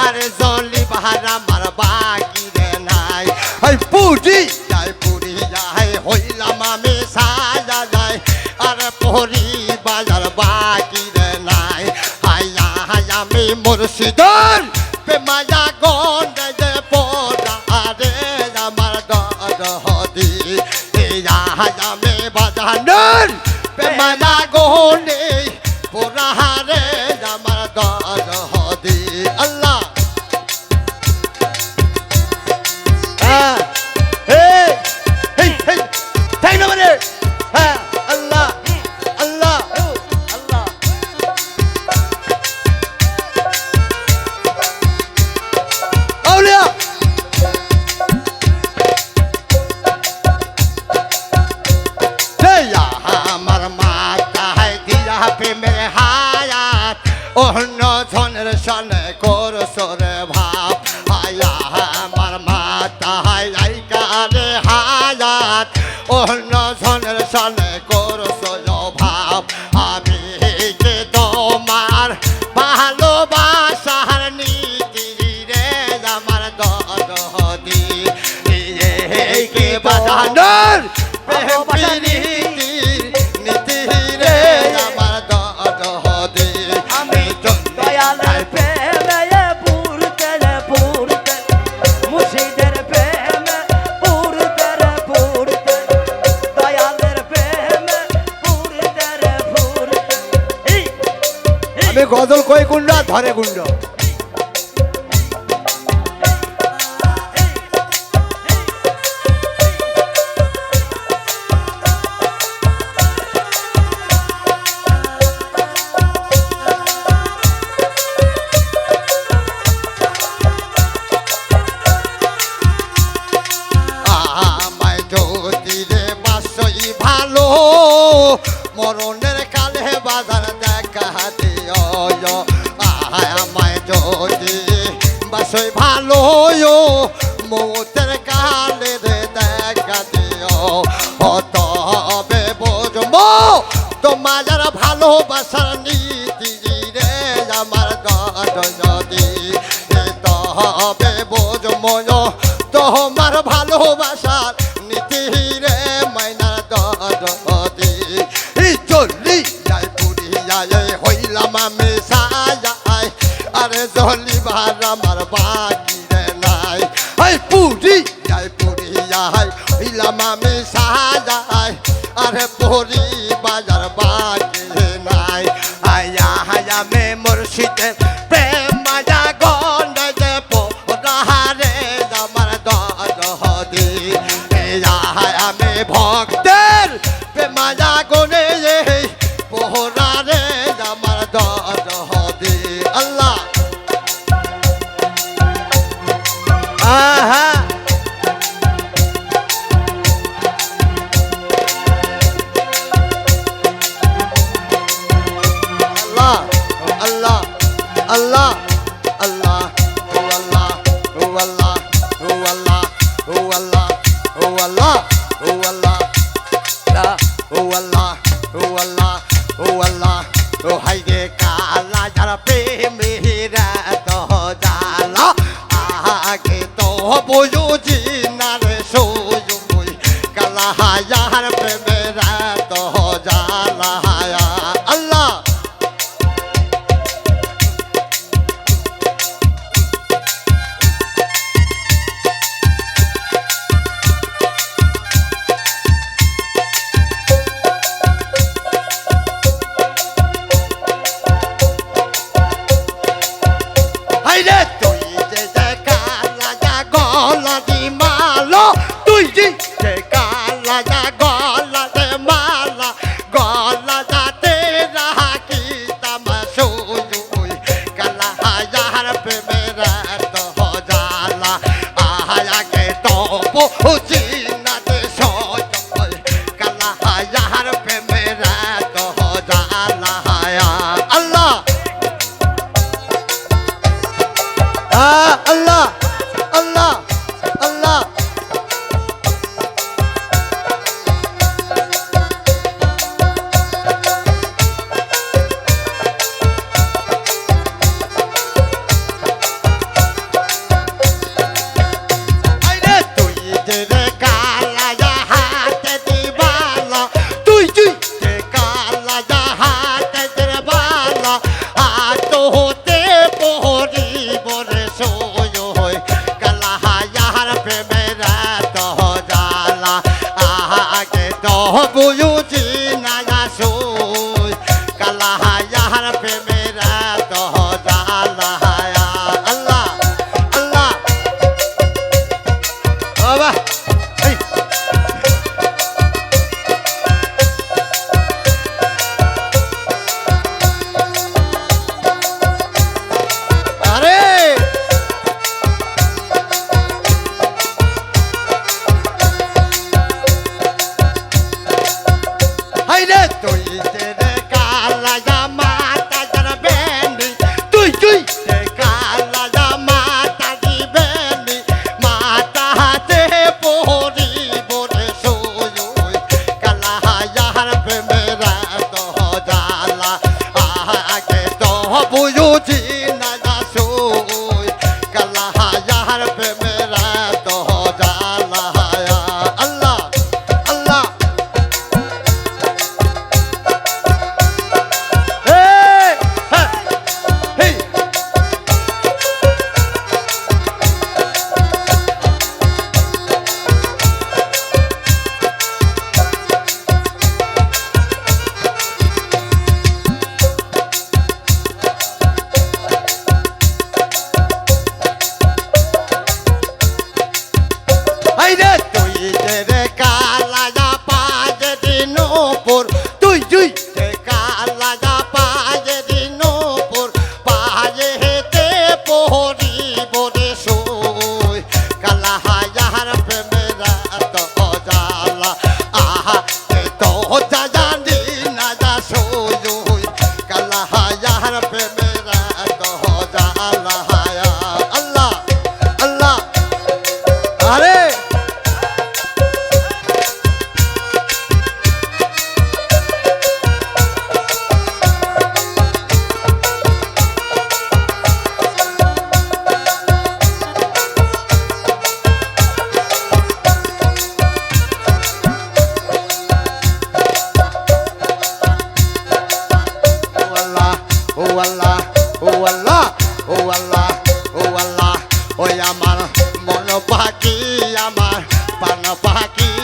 আরে জলি বাহার আমার বাকি রে নাই হাই পুরি যায় হইলাম আমি সাজা যায় আর পরি বাজার বাকি রে নাই হাইয়া হাইয়া আমি মুর্শিদার বেমায়া গন্ডে যে পড়া আরে আমার দরদি ইয়া হাইয়া আমি বাজানের বেমায়া গন্ডে পড়া রে আমার দরদি আল্লাহ অন্য জনের সনে করসরে ভাব হায়া আমার মাতা হাই কারে হায়াত অন্য জনের সনে করসর ভাব আমি যে তোমার ভালোবাসার নীতি রে আমার দরদি কে বাজানোর প্রেম নীতি রে আমার দরদি দয়ালের প্রেমে পুরতে পুরতে মুর্শিদের প্রেমে পুরতে পুরতে দয়ালের প্রেমে পুরতে পুরতে আমি গজল কই গুন্ডা ধরে গুন্ড ভালো মরণের কালে বাজার দেখা দিও আমায় যদি বাসই ভালো মৌতের কালে দেখা দিও তবে বুঝবো তোমার ভালোবাসার নীতি রে আমার যদি তবে বুঝবো তোমার ভালোবাসার নীতি রে মাইনা দরদি চলি যাই পুরি যায় হইলাম আমি সাজাই আরে জলি ভার আমার বাকি রে নাই হাই পুরি যায় হইলাম আমি সাজাই আরে পরি বাজার বাকি নাই আয়া হায়া মে মুর্শিদের প্রেম মাজা গন্ডে যে পোড়াহারে আমার দরদি আমি ভক্তের প্রেমায়া গনে পোহরা রে আমার দরদি আল্লাহ আহা আল্লাহ আল্লাহ আল্লাহ আল্লাহ ও আল্লাহ ও আল্লাহ ও আল্লাহ ও আল্লাহ ও আল্লাহ ও আল্লাহ ও আল্লাহ ও আল্লাহ ও হাইরে কালা যারা প্রেমেরা তো জালা আগে তো বুঝি না রে সুজুই কালা হায়ার প্রেমেরা তো জালা আল্লাহ তুই যে কালা যা গলা দি মালো তুই যে কালা যা গলা দে মালা গলা যাতে রাখি তামাশো কালা হাজার প্রেমেরা তো জালা আহাকে তো বুঝি না দে সজল কালা হাজার প্রেমেরা তো জালা আল্লাহ আল্লাহ আল্লাহ আল্লাহ ও আল্লাহ ও আল্লাহ ও আল্লাহ ওই আমার মন পাখি আমার পান পাখি